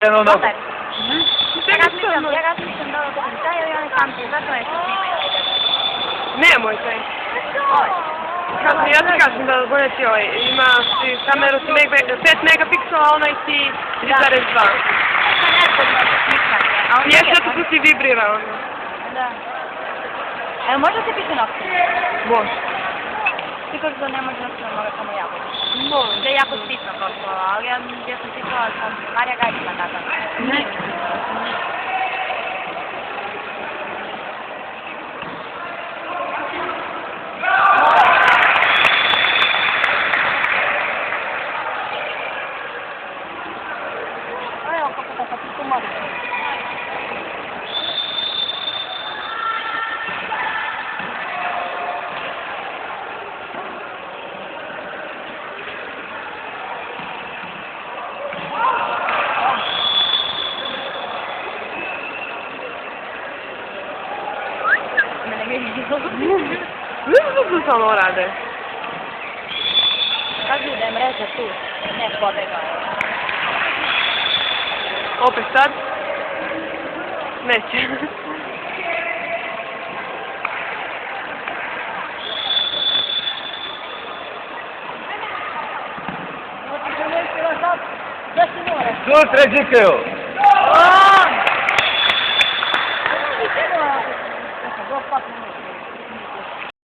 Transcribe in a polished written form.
Dobar. Ja razmišljam da ovo komentaju i oni sam ti zato nešto snimaju. Nemojte. Ja ti kažem da bolje ti ima kameru 5 megapiksela, a onaj ti 3,2. Jeste zato što ti vibrira ono. Da. Evo možda se piše nokti? Može. Ti kažeš da ne može nokti, moga samo ja budu. Može. Da je jako sitno prošlo, ali ja sam pisala sam Marija Gajčina tada. Ne. Evo kako ti tu može. Ne znam što samo rade. Kažu da je mreža tu, ne pobegla. Opet sad? Neće. Sutra čekaju! Aaaa!